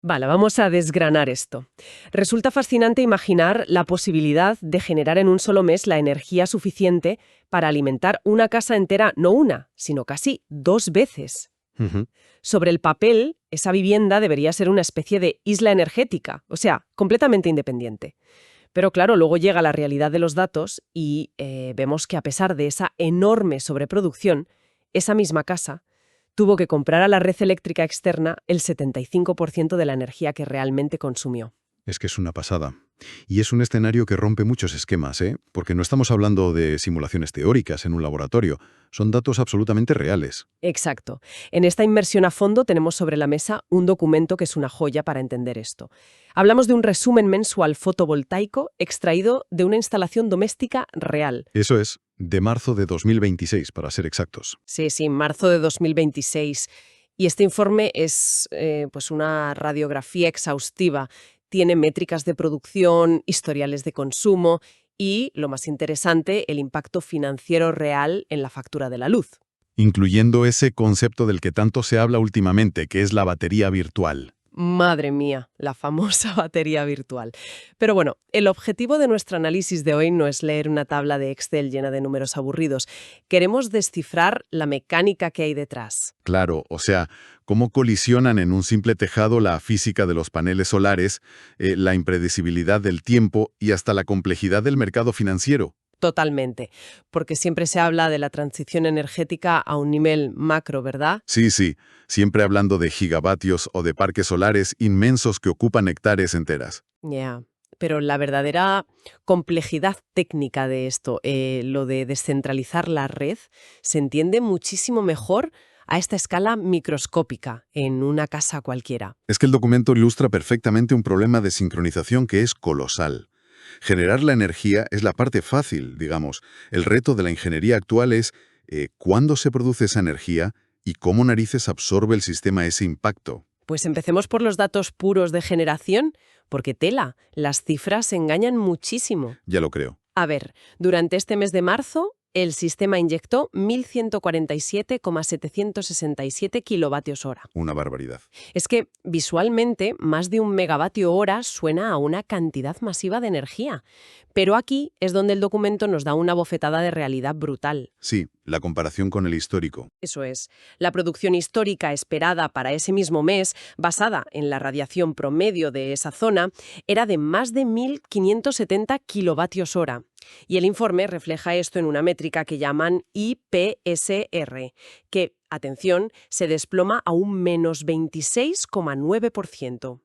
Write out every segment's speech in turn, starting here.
Vale, vamos a desgranar esto. Resulta fascinante imaginar la posibilidad de generar en un solo mes la energía suficiente para alimentar una casa entera, no una, sino casi 2 veces. Ujú. Sobre el papel, esa vivienda debería ser una especie de isla energética, o sea, completamente independiente. Pero claro, luego llega la realidad de los datos y vemos que a pesar de esa enorme sobreproducción, esa misma casa tuvo que comprar a la red eléctrica externa el 75% de la energía que realmente consumió. Es que es una pasada. Y es un escenario que rompe muchos esquemas, ¿eh? Porque no estamos hablando de simulaciones teóricas en un laboratorio, son datos absolutamente reales. Exacto. En esta inmersión a fondo tenemos sobre la mesa un documento que es una joya para entender esto. Hablamos de un resumen mensual fotovoltaico extraído de una instalación doméstica real. Eso es, de marzo de 2026, para ser exactos. Sí, marzo de 2026. Y este informe es pues una radiografía exhaustiva. Tiene métricas de producción, historiales de consumo y, lo más interesante, el impacto financiero real en la factura de la luz. Incluyendo ese concepto del que tanto se habla últimamente, que es la batería virtual. Madre mía, la famosa batería virtual. Pero bueno, el objetivo de nuestro análisis de hoy no es leer una tabla de Excel llena de números aburridos. Queremos descifrar la mecánica que hay detrás. Claro, o sea, cómo colisionan en un simple tejado la física de los paneles solares, la impredecibilidad del tiempo y hasta la complejidad del mercado financiero. Totalmente, porque siempre se habla de la transición energética a un nivel macro, ¿verdad? Sí, sí, siempre hablando de gigavatios o de parques solares inmensos que ocupan hectáreas enteras. Ya. Pero la verdadera complejidad técnica de esto, lo de descentralizar la red, se entiende muchísimo mejor a esta escala microscópica en una casa cualquiera. Es que el documento ilustra perfectamente un problema de sincronización que es colosal. Generar la energía es la parte fácil, digamos. El reto de la ingeniería actual es cuándo se produce esa energía y cómo narices absorbe el sistema ese impacto. Pues empecemos por los datos puros de generación, porque tela, las cifras engañan muchísimo. Ya lo creo. A ver, durante este mes de marzo, el sistema inyectó 1.147,767 kilovatios hora. Una barbaridad. Es que, visualmente, más de 1 megavatio hora suena a una cantidad masiva de energía. Pero aquí es donde el documento nos da una bofetada de realidad brutal. Sí, la comparación con el histórico. Eso es, la producción histórica esperada para ese mismo mes, basada en la radiación promedio de esa zona, era de más de 1.570 kilovatios hora. Y el informe refleja esto en una métrica que llaman IPSR, que, atención, se desploma a un menos 26,9%.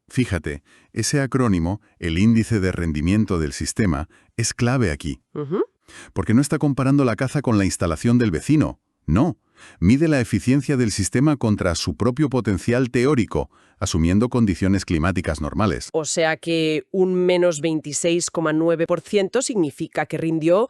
Fíjate, ese acrónimo, el índice de rendimiento del sistema, es clave aquí. Ujú. Porque no está comparando la caza con la instalación del vecino. No, mide la eficiencia del sistema contra su propio potencial teórico, asumiendo condiciones climáticas normales. O sea que un menos 26,9% significa que rindió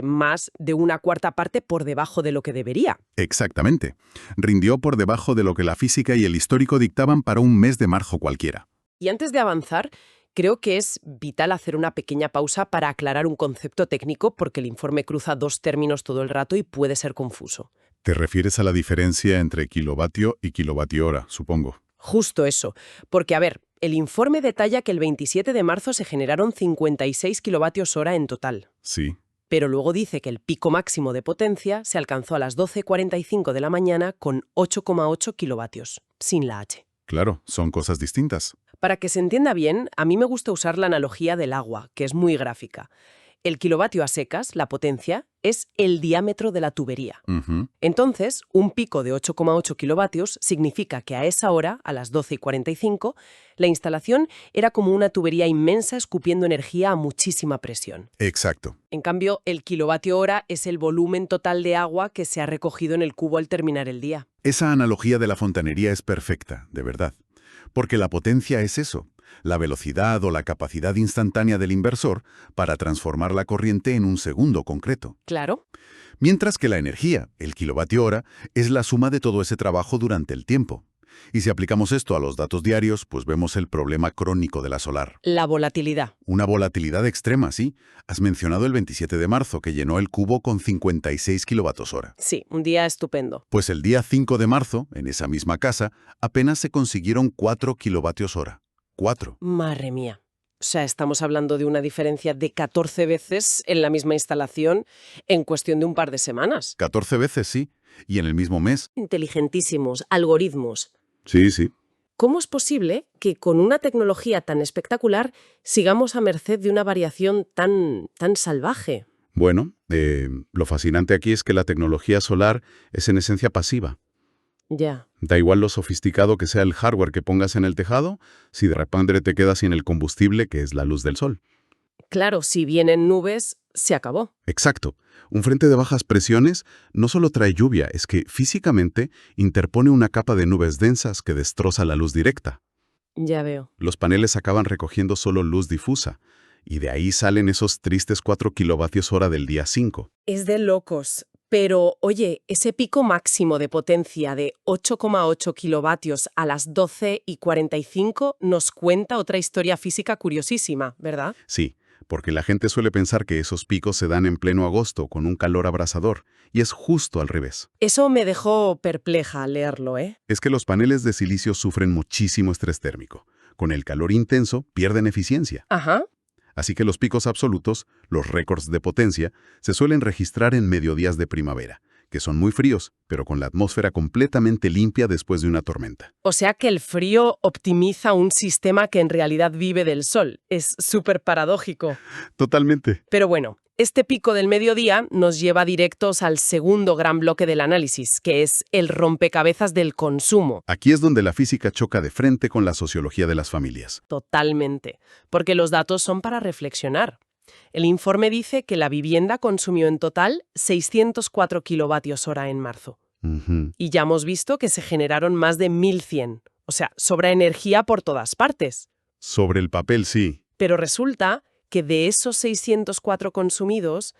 más de una cuarta parte por debajo de lo que debería. Exactamente. Rindió por debajo de lo que la física y el histórico dictaban para un mes de marzo cualquiera. Y antes de avanzar, creo que es vital hacer una pequeña pausa para aclarar un concepto técnico porque el informe cruza dos términos todo el rato y puede ser confuso. Te refieres a la diferencia entre kilovatio y kilovatio hora, supongo. Justo eso, porque a ver, el informe detalla que el 27 de marzo se generaron 56 kilovatios hora en total. Sí. Pero luego dice que el pico máximo de potencia se alcanzó a las 12:45 de la mañana con 8,8 kilovatios, sin la H. Claro, son cosas distintas. Para que se entienda bien, a mí me gusta usar la analogía del agua, que es muy gráfica. El kilovatio a secas, la potencia, es el diámetro de la tubería. Ujú. Entonces, un pico de 8,8 kilovatios significa que a esa hora, a las 12:45, la instalación era como una tubería inmensa escupiendo energía a muchísima presión. Exacto. En cambio, el kilovatio hora es el volumen total de agua que se ha recogido en el cubo al terminar el día. Esa analogía de la fontanería es perfecta, de verdad. Porque la potencia es eso, la velocidad o la capacidad instantánea del inversor para transformar la corriente en un segundo concreto. Claro. Mientras que la energía, el kilovatio hora, es la suma de todo ese trabajo durante el tiempo. Y si aplicamos esto a los datos diarios, pues vemos el problema crónico de la solar. La volatilidad. Una volatilidad extrema, ¿sí? Has mencionado el 27 de marzo, que llenó el cubo con 56 kilovatios/hora. Sí, un día estupendo. Pues el día 5 de marzo, en esa misma casa, apenas se consiguieron 4 kilovatios/hora. 4. Madre mía. O sea, estamos hablando de una diferencia de 14 veces en la misma instalación en cuestión de un par de semanas. 14 veces, sí. Y en el mismo mes. Inteligentísimos, algoritmos. Sí, sí. ¿Cómo es posible que con una tecnología tan espectacular sigamos a merced de una variación tan salvaje? Bueno, lo fascinante aquí es que la tecnología solar es en esencia pasiva. Ya. Da igual lo sofisticado que sea el hardware que pongas en el tejado, si de repente te quedas sin el combustible que es la luz del sol. Claro, si vienen nubes, se acabó. Exacto. Un frente de bajas presiones no solo trae lluvia, es que físicamente interpone una capa de nubes densas que destroza la luz directa. Ya veo. Los paneles acaban recogiendo solo luz difusa, y de ahí salen esos tristes 4 kilovatios/hora del día 5. Es de locos. Pero, oye, ese pico máximo de potencia de 8,8 kilovatios a las 12:45 nos cuenta otra historia física curiosísima, ¿verdad? Sí, porque la gente suele pensar que esos picos se dan en pleno agosto con un calor abrasador, y es justo al revés. Eso me dejó perpleja al leerlo, ¿eh? Es que los paneles de silicio sufren muchísimo estrés térmico. Con el calor intenso pierden eficiencia. Ajá. Así que los picos absolutos, los récords de potencia, se suelen registrar en mediodías de primavera, que son muy fríos, pero con la atmósfera completamente limpia después de una tormenta. O sea que el frío optimiza un sistema que en realidad vive del sol. Es súper paradójico. Totalmente. Pero bueno, este pico del mediodía nos lleva directos al segundo gran bloque del análisis, que es el rompecabezas del consumo. Aquí es donde la física choca de frente con la sociología de las familias. Totalmente, porque los datos son para reflexionar. El informe dice que la vivienda consumió en total 604 kilovatios/hora en marzo. Ujú. Y ya hemos visto que se generaron más de 1.100. O sea, sobra energía por todas partes. Sobre el papel, sí. Pero resulta que de esos 604 consumidos,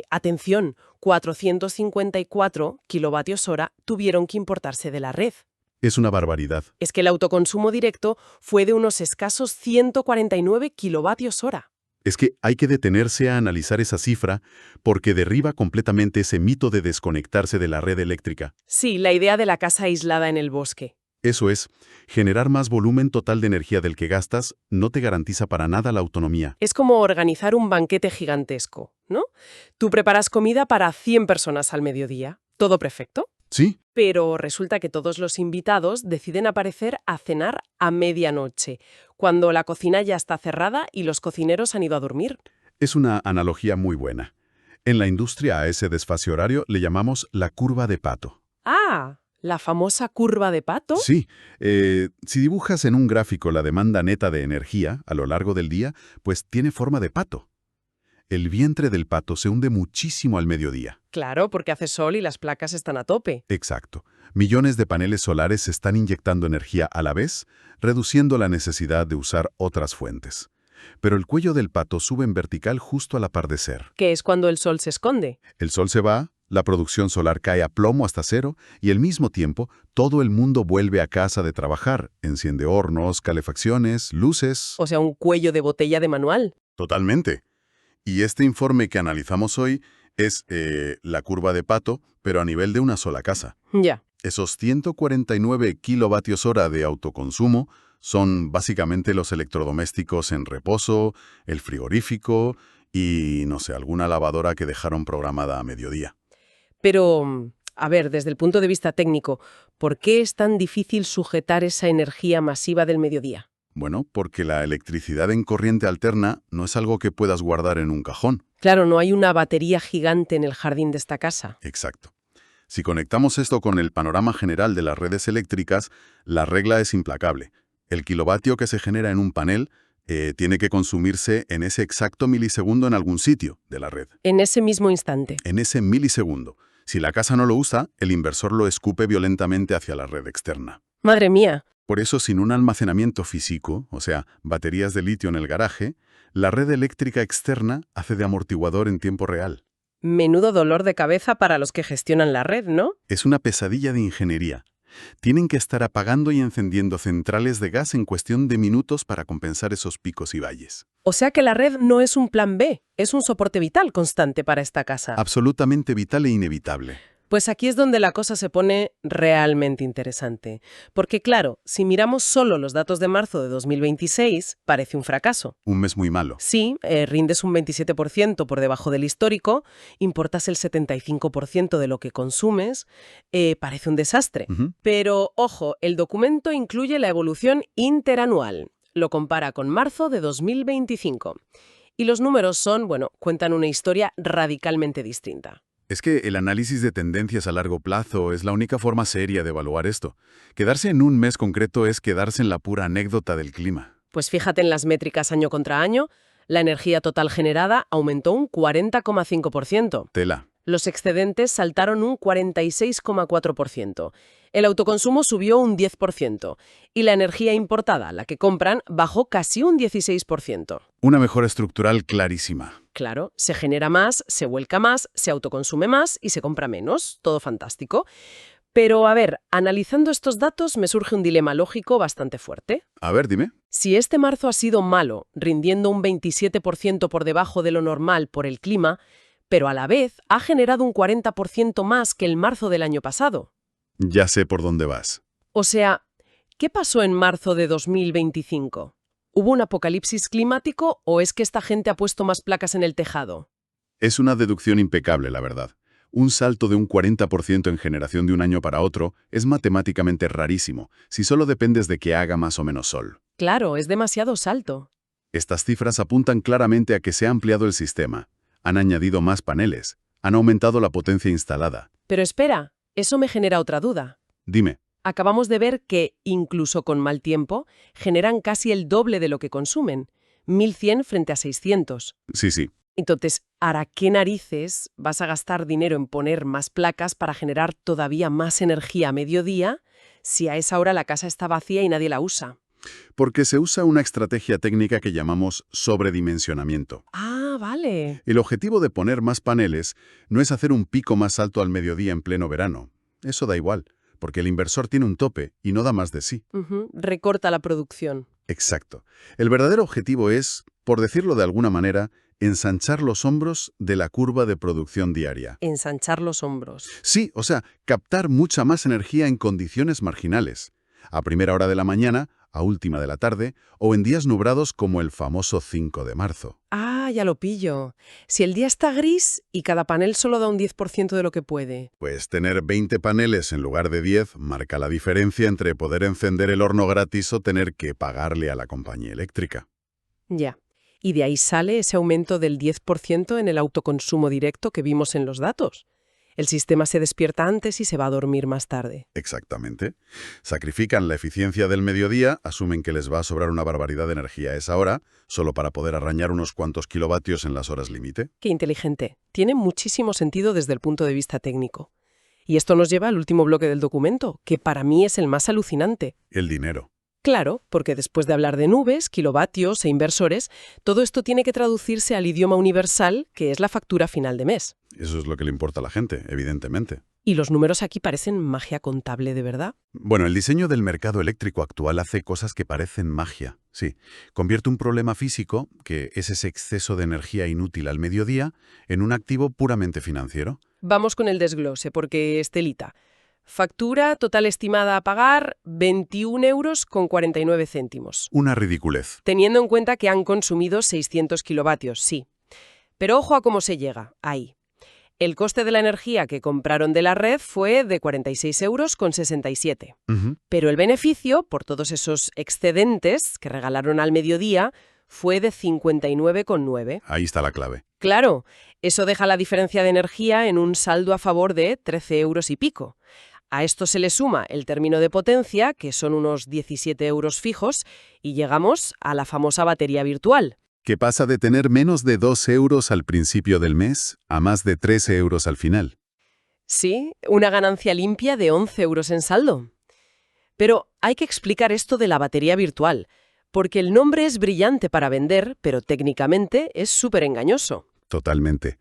atención, 454 kilovatios/hora tuvieron que importarse de la red. Es una barbaridad. Es que el autoconsumo directo fue de unos escasos 149 kilovatios/hora. Es que hay que detenerse a analizar esa cifra porque derriba completamente ese mito de desconectarse de la red eléctrica. Sí, la idea de la casa aislada en el bosque. Eso es, generar más volumen total de energía del que gastas no te garantiza para nada la autonomía. Es como organizar un banquete gigantesco, ¿no? Tú preparas comida para 100 personas al mediodía. Todo perfecto. Sí, Pero resulta que todos los invitados deciden aparecer a cenar a medianoche, cuando la cocina ya está cerrada y los cocineros han ido a dormir. es una analogía muy buena. En la industria a ese desfase horario le llamamos la curva de Pato. Ah, la famosa curva de Pato. Sí, si dibujas en un gráfico la demanda neta de energía a lo largo del día, pues tiene forma de pato. El vientre del pato se hunde muchísimo al mediodía. Claro, porque hace sol y las placas están a tope. Exacto. Millones de paneles solares se están inyectando energía a la vez, reduciendo la necesidad de usar otras fuentes. Pero el cuello del pato sube en vertical justo al atardecer. Que es cuando el sol se esconde. El sol se va, la producción solar cae a plomo hasta cero y al mismo tiempo todo el mundo vuelve a casa de trabajar, enciende hornos, calefacciones, luces. O sea, un cuello de botella de manual. Totalmente. Y este informe que analizamos hoy es la curva de Pato, pero a nivel de una sola casa. Ya. Esos 149 kilovatios/hora de autoconsumo son básicamente los electrodomésticos en reposo, el frigorífico y, no sé, alguna lavadora que dejaron programada a mediodía. Pero, a ver, desde el punto de vista técnico, ¿por qué es tan difícil sujetar esa energía masiva del mediodía? Bueno, porque la electricidad en corriente alterna no es algo que puedas guardar en un cajón. Claro, no hay una batería gigante en el jardín de esta casa. Exacto. Si conectamos esto con el panorama general de las redes eléctricas, la regla es implacable. El kilovatio que se genera en un panel tiene que consumirse en ese exacto milisegundo en algún sitio de la red. En ese mismo instante. En ese milisegundo. Si la casa no lo usa, el inversor lo escupe violentamente hacia la red externa. Madre mía. Por eso, sin un almacenamiento físico, o sea, baterías de litio en el garaje, la red eléctrica externa hace de amortiguador en tiempo real. Menudo dolor de cabeza para los que gestionan la red, ¿no? Es una pesadilla de ingeniería. Tienen que estar apagando y encendiendo centrales de gas en cuestión de minutos para compensar esos picos y valles. O sea que la red no es un plan B, es un soporte vital constante para esta casa. Absolutamente vital e inevitable. Pues aquí es donde la cosa se pone realmente interesante. Porque claro, si miramos solo los datos de marzo de 2026, parece un fracaso. Un mes muy malo. Sí, rindes un 27% por debajo del histórico, importas el 75% de lo que consumes, parece un desastre. Ujú. Pero, ojo, el documento incluye la evolución interanual. Lo compara con marzo de 2025. Y los números son, bueno, cuentan una historia radicalmente distinta. Es que el análisis de tendencias a largo plazo es la única forma seria de evaluar esto. Quedarse en un mes concreto es quedarse en la pura anécdota del clima. Pues fíjate en las métricas año contra año, la energía total generada aumentó un 40,5%. Tela. Los excedentes saltaron un 46,4%. El autoconsumo subió un 10%. Y la energía importada, la que compran, bajó casi un 16%. Una mejora estructural clarísima. Claro, se genera más, se vuelca más, se autoconsume más y se compra menos. Todo fantástico. Pero, a ver, analizando estos datos me surge un dilema lógico bastante fuerte. A ver, dime. Si este marzo ha sido malo, rindiendo un 27% por debajo de lo normal por el clima, pero a la vez ha generado un 40% más que el marzo del año pasado. Ya sé por dónde vas. O sea, ¿qué pasó en marzo de 2025? ¿Hubo un apocalipsis climático o es que esta gente ha puesto más placas en el tejado? Es una deducción impecable, la verdad. Un salto de un 40% en generación de un año para otro es matemáticamente rarísimo, si solo dependes de que haga más o menos sol. Claro, es demasiado salto. Estas cifras apuntan claramente a que se ha ampliado el sistema. Han añadido más paneles. Han aumentado la potencia instalada. Pero espera, eso me genera otra duda. Dime. Acabamos de ver que, incluso con mal tiempo, generan casi el doble de lo que consumen, 1.100 frente a 600. Sí. Entonces, ¿para qué narices vas a gastar dinero en poner más placas para generar todavía más energía a mediodía si a esa hora la casa está vacía y nadie la usa? Porque se usa una estrategia técnica que llamamos sobredimensionamiento. Ah, vale. El objetivo de poner más paneles no es hacer un pico más alto al mediodía en pleno verano. Eso da igual, porque el inversor tiene un tope y no da más de sí. Recorta la producción. Exacto. El verdadero objetivo es, por decirlo de alguna manera, ensanchar los hombros de la curva de producción diaria. Ensanchar los hombros. Sí, o sea, captar mucha más energía en condiciones marginales. A primera hora de la mañana, a última de la tarde, o en días nubrados como el famoso 5 de marzo. Ah, ya lo pillo. Si el día está gris y cada panel solo da un 10% de lo que puede. Pues tener 20 paneles en lugar de 10 marca la diferencia entre poder encender el horno gratis o tener que pagarle a la compañía eléctrica. Ya. Y de ahí sale ese aumento del 10% en el autoconsumo directo que vimos en los datos. El sistema se despierta antes y se va a dormir más tarde. Exactamente. Sacrifican la eficiencia del mediodía, asumen que les va a sobrar una barbaridad de energía a esa hora, solo para poder arañar unos cuantos kilovatios en las horas límite. Qué inteligente. Tiene muchísimo sentido desde el punto de vista técnico. Y esto nos lleva al último bloque del documento, que para mí es el más alucinante. El dinero. Claro, porque después de hablar de nubes, kilovatios e inversores, todo esto tiene que traducirse al idioma universal, que es la factura final de mes. Eso es lo que le importa a la gente, evidentemente. Y los números aquí parecen magia contable de verdad. Bueno, el diseño del mercado eléctrico actual hace cosas que parecen magia, sí. Convierte un problema físico, que es ese exceso de energía inútil al mediodía, en un activo puramente financiero. Vamos con el desglose, porque Estelita. Factura total estimada a pagar 21,49 €. Una ridiculez. Teniendo en cuenta que han consumido 600 kilovatios, sí. Pero ojo a cómo se llega, ahí. El coste de la energía que compraron de la red fue de 46,67 €. Pero el beneficio, por todos esos excedentes que regalaron al mediodía, fue de 59,9. Ahí está la clave. Claro, eso deja la diferencia de energía en un saldo a favor de 13 € y pico. A esto se le suma el término de potencia, que son unos 17 € fijos, y llegamos a la famosa batería virtual. Que pasa de tener menos de 2 € al principio del mes a más de 13 € al final. Sí, una ganancia limpia de 11 € en saldo. Pero hay que explicar esto de la batería virtual, porque el nombre es brillante para vender, pero técnicamente es súper engañoso. Totalmente.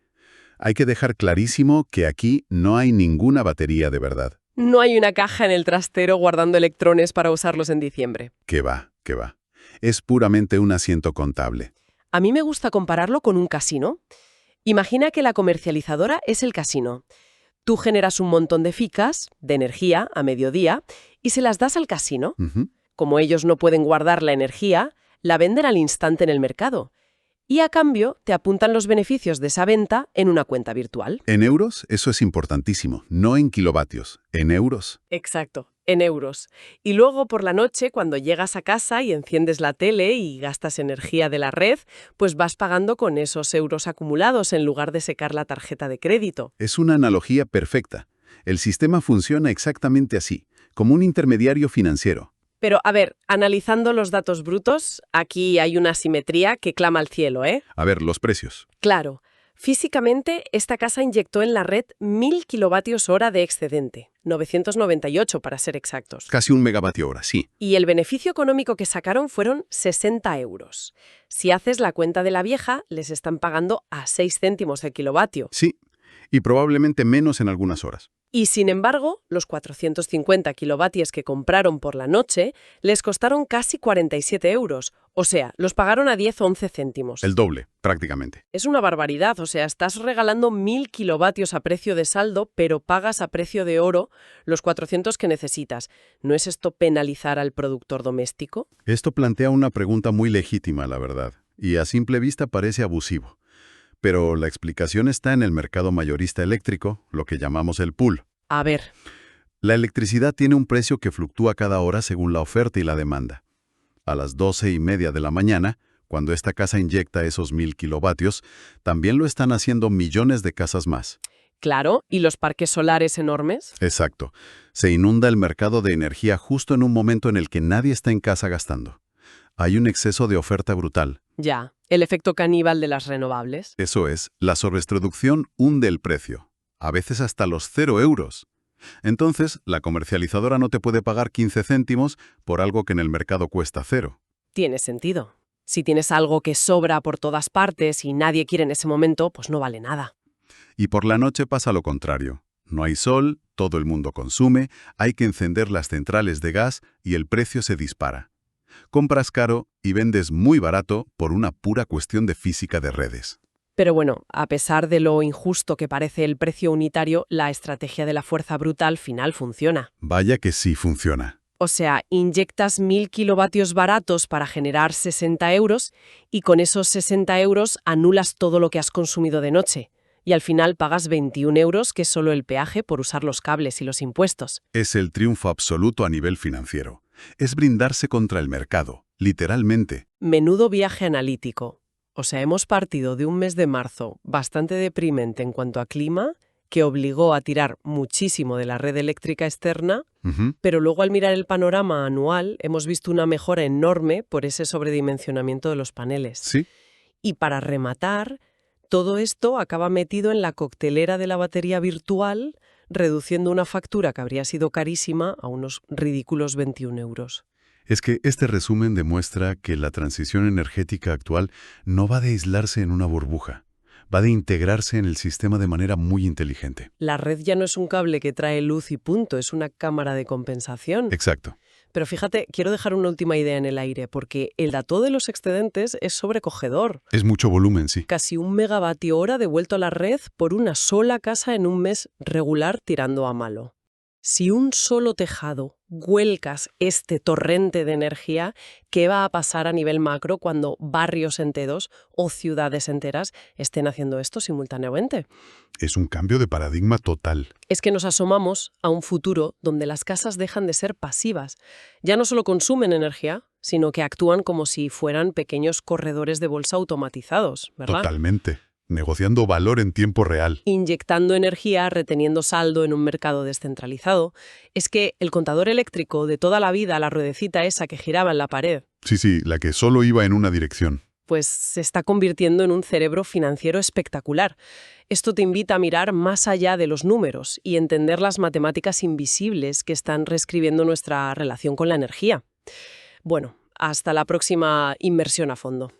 Hay que dejar clarísimo que aquí no hay ninguna batería de verdad. No hay una caja en el trastero guardando electrones para usarlos en diciembre. ¿Qué va? ¿Qué va? Es puramente un asiento contable. A mí me gusta compararlo con un casino. Imagina que la comercializadora es el casino. Tú generas un montón de ficas, de energía, a mediodía, y se las das al casino. Ujú. Como ellos no pueden guardar la energía, la venden al instante en el mercado. Y a cambio te apuntan los beneficios de esa venta en una cuenta virtual. En euros, eso es importantísimo, no en kilovatios, en euros. Exacto, en euros. Y luego por la noche, cuando llegas a casa y enciendes la tele y gastas energía de la red, pues vas pagando con esos euros acumulados en lugar de secar la tarjeta de crédito. Es una analogía perfecta. El sistema funciona exactamente así, como un intermediario financiero. Pero, a ver, analizando los datos brutos, aquí hay una simetría que clama al cielo, ¿eh? A ver, los precios. Claro, físicamente esta casa inyectó en la red 1000 kilovatios hora de excedente, 998 para ser exactos. Casi un megavatio hora, sí. Y el beneficio económico que sacaron fueron 60 euros. Si haces la cuenta de la vieja, les están pagando a 6 céntimos el kilovatio. Sí, y probablemente menos en algunas horas. Y sin embargo, los 450 kilovatios que compraron por la noche les costaron casi 47 euros. O sea, los pagaron a 10 o 11 céntimos. El doble, prácticamente. Es una barbaridad, o sea, estás regalando 1000 kilovatios a precio de saldo, pero pagas a precio de oro los 400 que necesitas. ¿No es esto penalizar al productor doméstico? Esto plantea una pregunta muy legítima, la verdad, y a simple vista parece abusivo. Pero la explicación está en el mercado mayorista eléctrico, lo que llamamos el pool. A ver, La electricidad tiene un precio que fluctúa cada hora según la oferta y la demanda. A las 12:30 de la mañana, cuando esta casa inyecta esos 1000 kilovatios, también lo están haciendo millones de casas más. claro, ¿y los parques solares enormes? Exacto. Se inunda el mercado de energía justo en un momento en el que nadie está en casa gastando. Hay un exceso de oferta brutal. Ya, el efecto caníbal de las renovables. Eso es, la sobreproducción hunde el precio, a veces hasta los 0 euros. Entonces, la comercializadora no te puede pagar 15 céntimos por algo que en el mercado cuesta 0. Tiene sentido. Si tienes algo que sobra por todas partes y nadie quiere en ese momento, pues no vale nada. Y por la noche pasa lo contrario. No hay sol, todo el mundo consume, hay que encender las centrales de gas y el precio se dispara. Compras caro y vendes muy barato por una pura cuestión de física de redes. Pero bueno, a pesar de lo injusto que parece el precio unitario, la estrategia de la fuerza bruta al final funciona. Vaya que sí funciona. O sea, inyectas 1000 kilovatios baratos para generar 60 euros y con esos 60 euros anulas todo lo que has consumido de noche. Y al final pagas 21 euros, que es solo el peaje por usar los cables y los impuestos. Es el triunfo absoluto a nivel financiero. Es brindarse contra el mercado, literalmente. Menudo viaje analítico. O sea, hemos partido de un mes de marzo bastante deprimente en cuanto a clima, que obligó a tirar muchísimo de la red eléctrica externa, Ujú. pero luego al mirar el panorama anual hemos visto una mejora enorme por ese sobredimensionamiento de los paneles. Sí, Y para rematar, todo esto acaba metido en la coctelera de la batería virtual, reduciendo una factura que habría sido carísima a unos ridículos 21 euros. es que este resumen demuestra que la transición energética actual no va de aislarse en una burbuja, va de integrarse en el sistema de manera muy inteligente. La red ya no es un cable que trae luz y punto, es una cámara de compensación. Exacto. Pero fíjate, quiero dejar una última idea en el aire, porque el dato de los excedentes es sobrecogedor. Es mucho volumen, sí. Casi 1 megavatio hora devuelto a la red por una sola casa en un mes regular tirando a malo. Si un solo tejado vuelcas este torrente de energía, ¿qué va a pasar a nivel macro cuando barrios enteros o ciudades enteras estén haciendo esto simultáneamente? Es un cambio de paradigma total. Es que nos asomamos a un futuro donde las casas dejan de ser pasivas. Ya no solo consumen energía, sino que actúan como si fueran pequeños corredores de bolsa automatizados, ¿verdad? Totalmente. Negociando valor en tiempo real. Inyectando energía, reteniendo saldo en un mercado descentralizado. Es que el contador eléctrico de toda la vida, la ruedecita esa que giraba en la pared, Sí, la que solo iba en una dirección. pues se está convirtiendo en un cerebro financiero espectacular. Esto te invita a mirar más allá de los números y entender las matemáticas invisibles que están reescribiendo nuestra relación con la energía. Bueno, hasta la próxima inmersión a fondo.